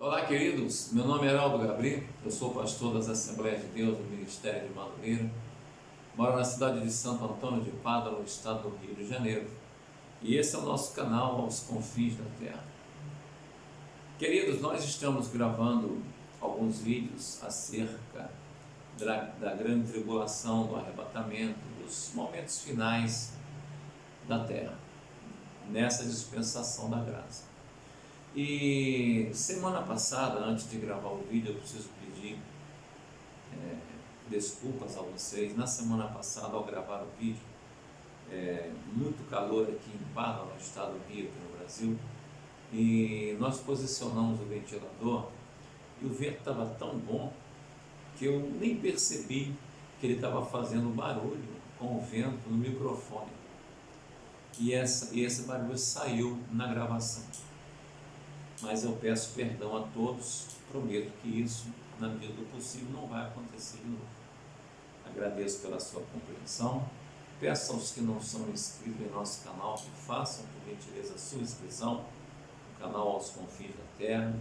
Olá, queridos. Meu nome é Heraldo Gabri, eu sou pastor das Assembleias de Deus do Ministério de Madureira. Moro na cidade de Santo Antônio de Pádua, no estado do Rio de Janeiro. E esse é o nosso canal Aos Confins da Terra. Queridos, nós estamos gravando alguns vídeos acerca da grande tribulação, do arrebatamento, dos momentos finais da Terra, nessa dispensação da graça. E semana passada, antes de gravar o vídeo, eu preciso pedir desculpas a vocês. Na semana passada, ao gravar o vídeo, muito calor aqui em Pádua, no estado do Rio, aqui no Brasil, e nós posicionamos o ventilador e o vento estava tão bom que eu nem percebi que ele estava fazendo barulho com o vento no microfone. E esse barulho saiu na gravação. Mas eu peço perdão a todos, prometo que isso, na medida do possível, não vai acontecer de novo. Agradeço pela sua compreensão, peço aos que não são inscritos em nosso canal que façam, por gentileza, a sua inscrição no canal Aos Confins da Terra,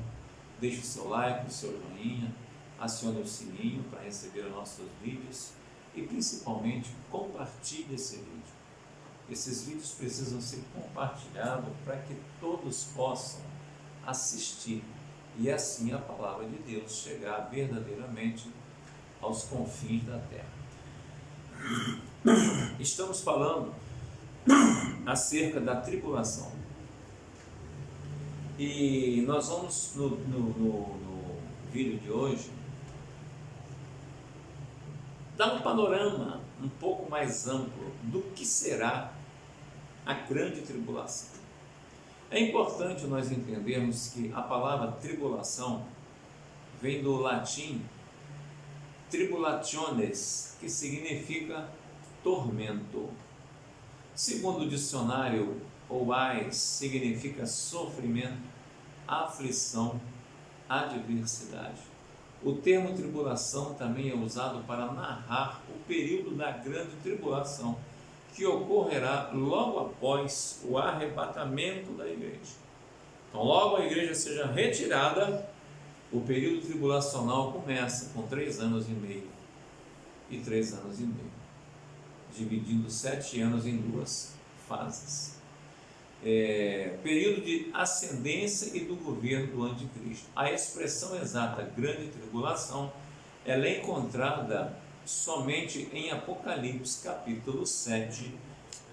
deixe o seu like, o seu joinha, acione o sininho para receber os nossos vídeos e principalmente compartilhe esse vídeo. Esses vídeos precisam ser compartilhados para que todos possam assistir e assim a palavra de Deus chegar verdadeiramente aos confins da terra. Estamos falando acerca da tribulação e nós vamos no vídeo de hoje dar um panorama um pouco mais amplo do que será a grande tribulação. É importante nós entendermos que a palavra tribulação vem do latim tribulationes, que significa tormento. Segundo o dicionário, OAIS significa sofrimento, aflição, adversidade. O termo tribulação também é usado para narrar o período da grande tribulação, que ocorrerá logo após o arrebatamento da igreja. Então, logo a igreja seja retirada, o período tribulacional começa com 3 anos e meio e 3 anos e meio, dividindo 7 anos em 2 fases. Período de ascendência e do governo do anticristo. A expressão exata grande tribulação, ela é encontrada somente em Apocalipse capítulo 7,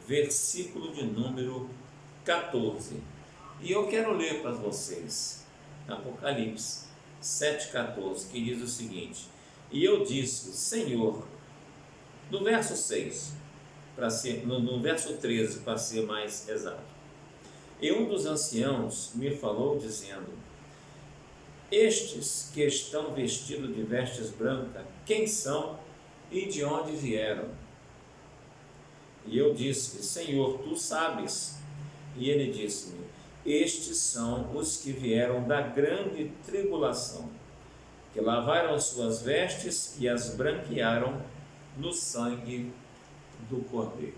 versículo de número 14. E eu quero ler para vocês Apocalipse 7,14, que diz o seguinte: e eu disse, Senhor, no verso 6, no verso 13, para ser mais exato, e um dos anciãos me falou dizendo: estes que estão vestidos de vestes brancas, quem são e de onde vieram? E eu disse, Senhor, tu sabes. E ele disse-me: estes são os que vieram da grande tribulação, que lavaram suas vestes e as branquearam no sangue do Cordeiro.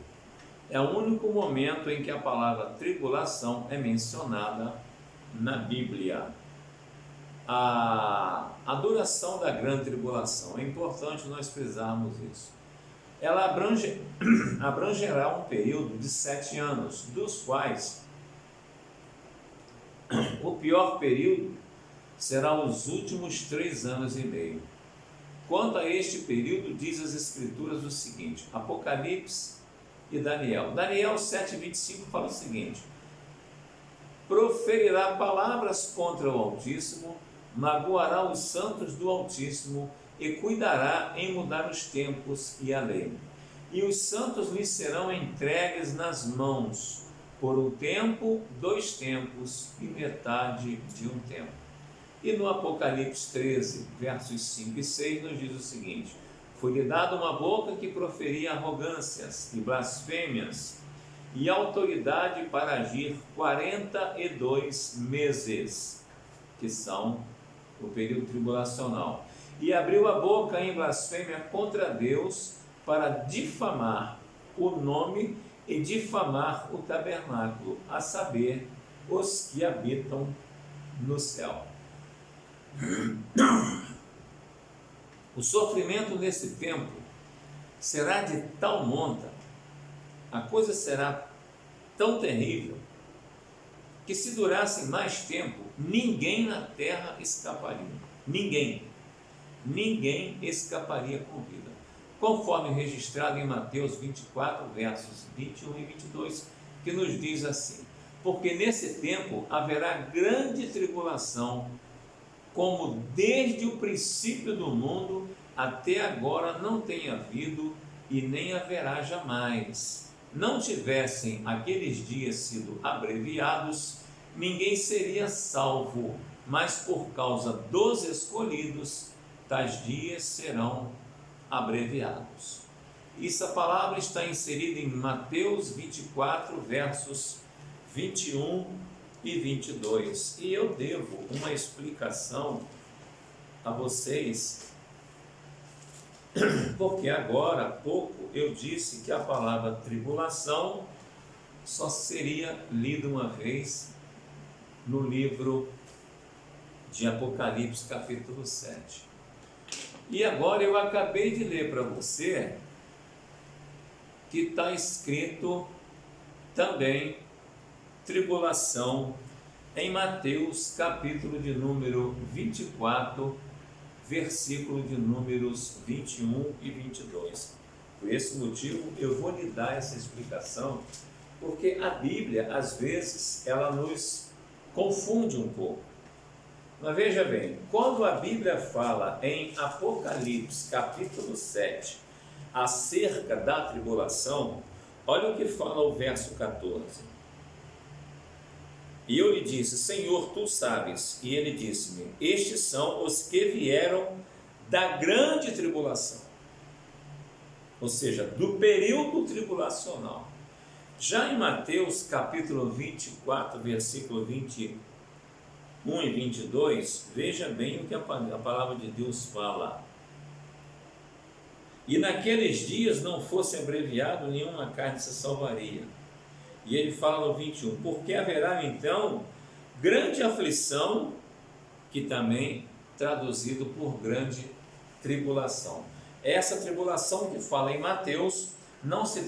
É o único momento em que a palavra tribulação é mencionada na Bíblia. A duração da grande tribulação, é importante nós frisarmos isso. Ela abrangerá um período de 7 anos, dos quais o pior período será os últimos 3 anos e meio. Quanto a este período, diz as Escrituras o seguinte, Apocalipse e Daniel. Daniel 7,25 fala o seguinte: proferirá palavras contra o Altíssimo, magoará os santos do Altíssimo e cuidará em mudar os tempos e a lei. E os santos lhe serão entregues nas mãos por 1 tempo, 2 tempos e metade de 1 tempo. E no Apocalipse 13, versos 5 e 6, nos diz o seguinte: foi-lhe dada uma boca que proferia arrogâncias e blasfêmias, e autoridade para agir 42 meses, que são o período tribulacional, e abriu a boca em blasfêmia contra Deus para difamar o nome e difamar o tabernáculo, a saber, os que habitam no céu. O sofrimento nesse tempo será de tal monta, a coisa será tão terrível, que se durasse mais tempo, ninguém na terra escaparia. Ninguém escaparia com vida. Conforme registrado em Mateus 24, versos 21 e 22, que nos diz assim: porque nesse tempo haverá grande tribulação, como desde o princípio do mundo até agora não tem havido e nem haverá jamais. Não tivessem aqueles dias sido abreviados, ninguém seria salvo, mas por causa dos escolhidos, tais dias serão abreviados. Essa palavra está inserida em Mateus 24, versos 21 e 22. E eu devo uma explicação a vocês, porque agora há pouco eu disse que a palavra tribulação só seria lida uma vez no livro de Apocalipse, capítulo 7. E agora eu acabei de ler para você que está escrito também tribulação em Mateus, capítulo de número 24, versículo de números 21 e 22. Por esse motivo eu vou lhe dar essa explicação, porque a Bíblia às vezes ela nos confunde um pouco. Mas veja bem, quando a Bíblia fala em Apocalipse capítulo 7 acerca da tribulação, olha o que fala o verso 14. E eu lhe disse: Senhor, tu sabes. E ele disse-me: estes são os que vieram da grande tribulação, ou seja, do período tribulacional. Já em Mateus capítulo 24, versículo 21 e 22, veja bem o que a palavra de Deus fala. E naqueles dias não fosse abreviado, nenhuma carne se salvaria. E ele fala no 21, porque haverá então grande aflição, que também traduzido por grande tribulação. Essa tribulação que fala em Mateus não se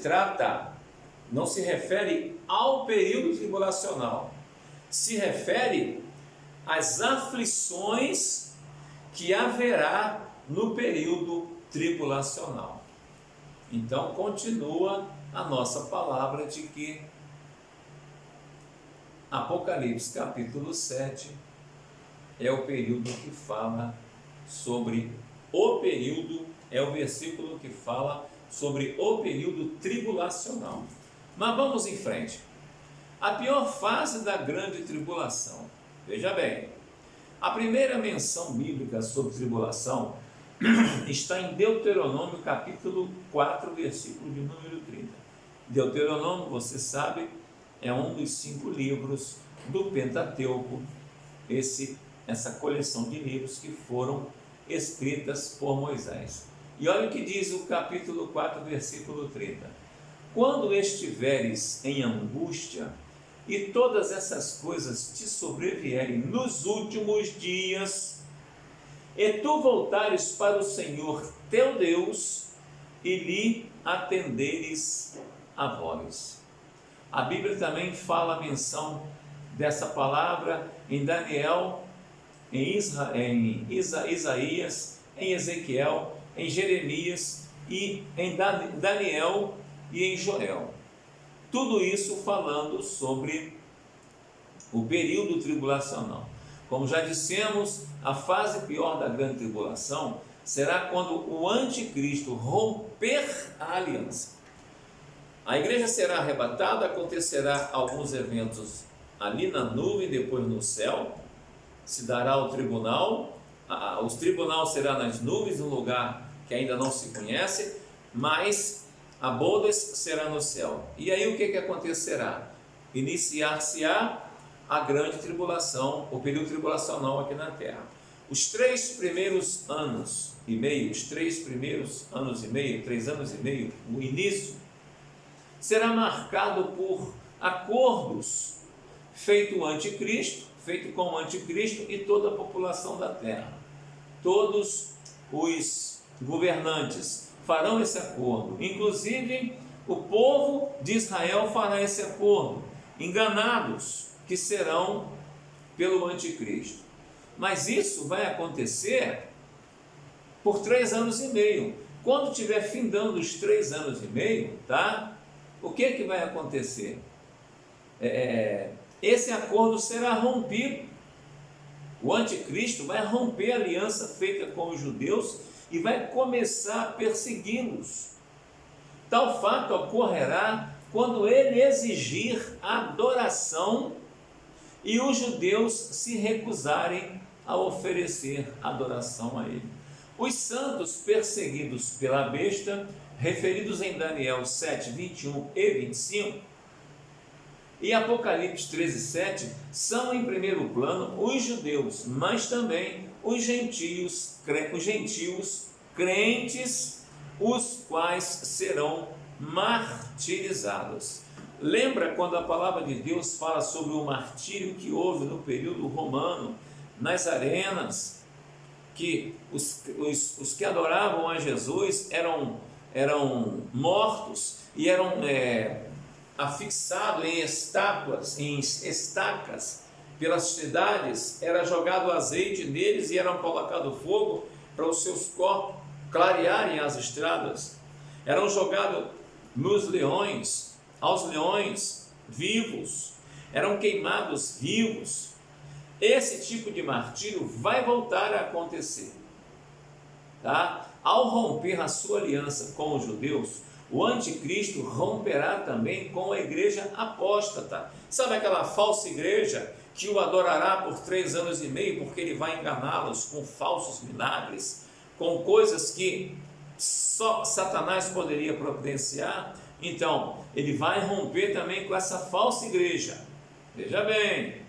refere ao período tribulacional, se refere às aflições que haverá no período tribulacional. Então continua a nossa palavra de que Apocalipse capítulo 7 é o período que fala sobre o período, é o versículo que fala sobre o período tribulacional. Mas vamos em frente. A pior fase da grande tribulação. Veja bem, a primeira menção bíblica sobre tribulação está em Deuteronômio capítulo 4, versículo de número 30. Deuteronômio, você sabe, é um dos 5 livros do Pentateuco, essa coleção de livros que foram escritas por Moisés. E olha o que diz o capítulo 4, versículo 30. Quando estiveres em angústia e todas essas coisas te sobrevierem nos últimos dias, e tu voltares para o Senhor teu Deus e lhe atenderes a voz. A Bíblia também fala a menção dessa palavra em Daniel, em Isaías, em Ezequiel, em Jeremias e em Daniel e em Joel. Tudo isso falando sobre o período tribulacional. Como já dissemos, a fase pior da grande tribulação será quando o anticristo romper a aliança. A igreja será arrebatada, acontecerá alguns eventos ali na nuvem, depois no céu, se dará o tribunal, os tribunais serão nas nuvens, um lugar que ainda não se conhece, mas a bodas será no céu. E aí o que acontecerá? Iniciar-se-á a grande tribulação, o período tribulacional aqui na terra. Os 3 primeiros anos e meio, 3 anos e meio, o início, será marcado por acordos feito o anticristo, feito com o anticristo e toda a população da terra. Todos os governantes farão esse acordo, inclusive o povo de Israel fará esse acordo, enganados que serão pelo anticristo. Mas isso vai acontecer por 3 anos e meio. Quando estiver findando os 3 anos e meio, tá? O que vai acontecer? Esse acordo será rompido. O anticristo vai romper a aliança feita com os judeus e vai começar a persegui-los. Tal fato ocorrerá quando ele exigir adoração e os judeus se recusarem a oferecer adoração a ele. Os santos perseguidos pela besta, referidos em Daniel 7, 21 e 25, e Apocalipse 13, 7, são em primeiro plano os judeus, mas também os gentios crentes, os quais serão martirizados. Lembra quando a palavra de Deus fala sobre o martírio que houve no período romano, nas arenas, que os que adoravam a Jesus eram mortos e eram afixados em estacas pelas cidades, era jogado azeite neles e eram colocado fogo para os seus corpos clarearem as estradas, eram jogados aos leões vivos, eram queimados vivos. Esse tipo de martírio vai voltar a acontecer, tá? Ao romper a sua aliança com os judeus, o anticristo romperá também com a igreja apóstata. Sabe aquela falsa igreja que o adorará por 3 anos e meio, porque ele vai enganá-los com falsos milagres, com coisas que só Satanás poderia providenciar? Então, ele vai romper também com essa falsa igreja, veja bem,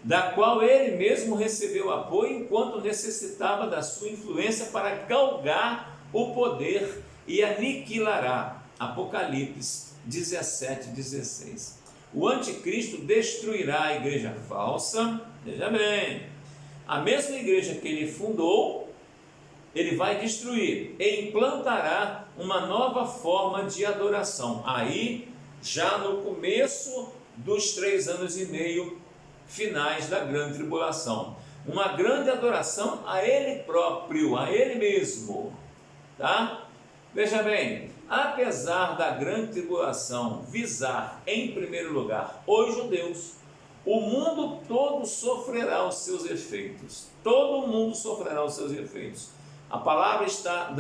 da qual ele mesmo recebeu apoio enquanto necessitava da sua influência para galgar o poder e aniquilará. Apocalipse 17, 16. O anticristo destruirá a igreja falsa, veja bem, a mesma igreja que ele fundou, ele vai destruir e implantará uma nova forma de adoração. Aí, já no começo dos 3 anos e meio finais da grande tribulação, uma grande adoração a ele próprio, a ele mesmo, tá? Veja bem, apesar da grande tribulação visar em primeiro lugar os judeus, o mundo todo sofrerá os seus efeitos. Todo mundo sofrerá os seus efeitos. A palavra está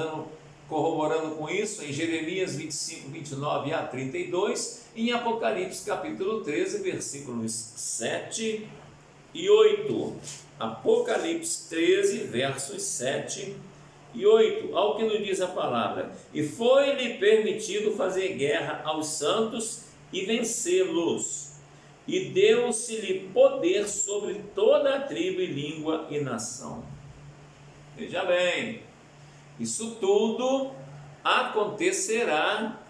corroborando com isso em Jeremias 25, 29 a 32, e em Apocalipse capítulo 13, versículos 7 e 8. Apocalipse 13, versos 7 e 8, ao que nos diz a palavra: e foi-lhe permitido fazer guerra aos santos e vencê-los, e deu-se-lhe poder sobre toda a tribo e língua e nação. Veja bem, isso tudo acontecerá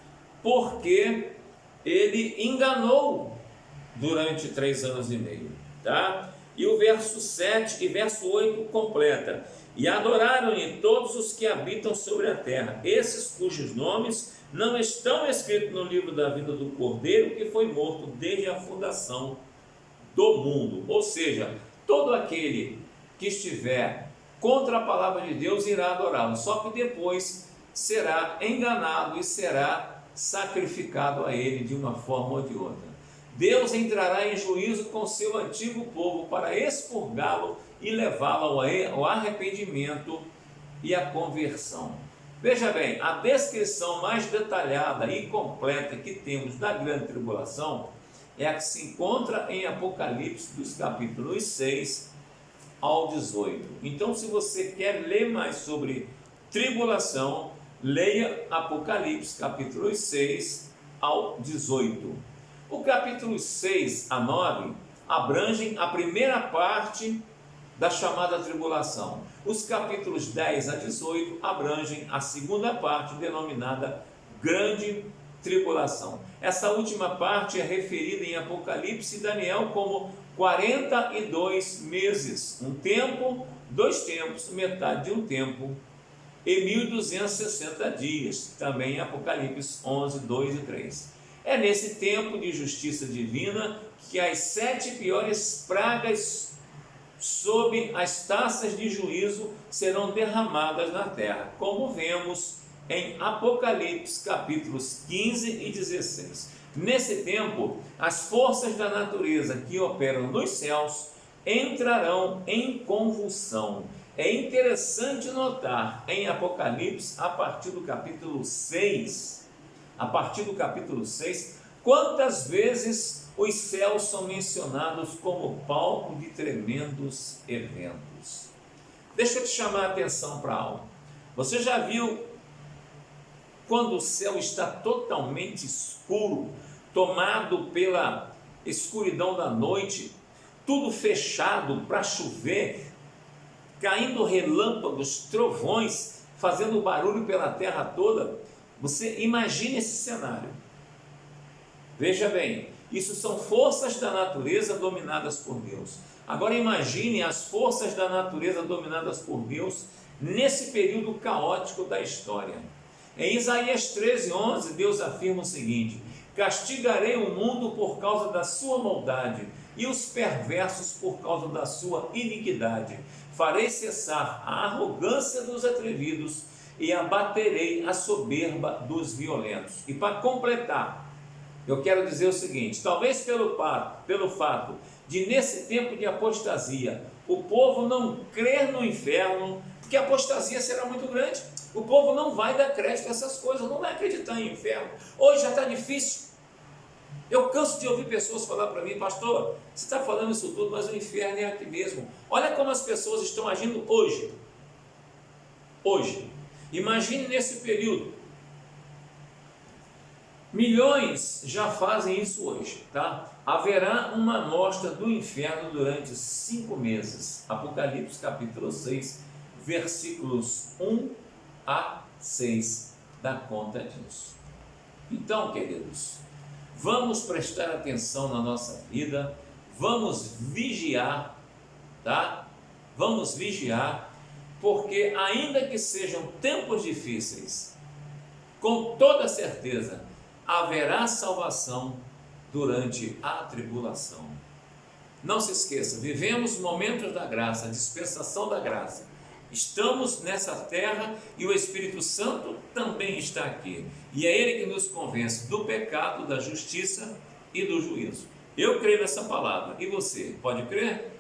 porque ele enganou durante 3 anos e meio, tá? E o verso 7 e verso 8 completa: e adoraram-lhe todos os que habitam sobre a terra, esses cujos nomes não estão escritos no livro da vida do Cordeiro, que foi morto desde a fundação do mundo. Ou seja, todo aquele que estiver contra a palavra de Deus irá adorá-lo, só que depois será enganado e será sacrificado a ele de uma forma ou de outra. Deus entrará em juízo com seu antigo povo para expurgá-lo e levá-lo ao arrependimento e à conversão. Veja bem, a descrição mais detalhada e completa que temos da grande tribulação é a que se encontra em Apocalipse, dos capítulos 6 ao 18. Então, se você quer ler mais sobre tribulação, leia Apocalipse, capítulos 6 ao 18. O capítulo 6 a 9 abrangem a primeira parte da chamada tribulação. Os capítulos 10 a 18 abrangem a segunda parte, denominada Grande tribulação. Essa última parte é referida em Apocalipse e Daniel como 42 meses, um tempo, 2 tempos, metade de um tempo, e 1260 dias, também em Apocalipse 11, 2 e 3. É nesse tempo de justiça divina que as 7 piores pragas sob as taças de juízo serão derramadas na terra, como vemos em Apocalipse capítulos 15 e 16. Nesse tempo, as forças da natureza que operam nos céus entrarão em convulsão. É interessante notar em Apocalipse, a partir do capítulo 6, quantas vezes os céus são mencionados como palco de tremendos eventos. Deixa eu te chamar a atenção para algo. Você já viu quando o céu está totalmente escuro, tomado pela escuridão da noite, tudo fechado para chover, caindo relâmpagos, trovões, fazendo barulho pela terra toda? Você imagine esse cenário. Veja bem, isso são forças da natureza dominadas por Deus. Agora imagine as forças da natureza dominadas por Deus nesse período caótico da história. Em Isaías 13:11, Deus afirma o seguinte: castigarei o mundo por causa da sua maldade e os perversos por causa da sua iniquidade. Farei cessar a arrogância dos atrevidos e abaterei a soberba dos violentos. E para completar, eu quero dizer o seguinte: talvez pelo fato de nesse tempo de apostasia o povo não crer no inferno, porque a apostasia será muito grande, o povo não vai dar crédito a essas coisas, não vai acreditar em inferno. Hoje já está difícil. Eu canso de ouvir pessoas falar para mim: pastor, você está falando isso tudo, mas o inferno é aqui mesmo. Olha como as pessoas estão agindo hoje. Imagine nesse período. Milhões já fazem isso hoje, tá? Haverá uma amostra do inferno durante 5 meses. Apocalipse capítulo 6, versículos 1 a 6 dá conta disso. Então, queridos, vamos prestar atenção na nossa vida, vamos vigiar, tá? Vamos vigiar, porque ainda que sejam tempos difíceis, com toda certeza haverá salvação durante a tribulação. Não se esqueça, vivemos momentos da graça, dispensação da graça. Estamos nessa terra e o Espírito Santo também está aqui. E é Ele que nos convence do pecado, da justiça e do juízo. Eu creio nessa palavra. E você, pode crer?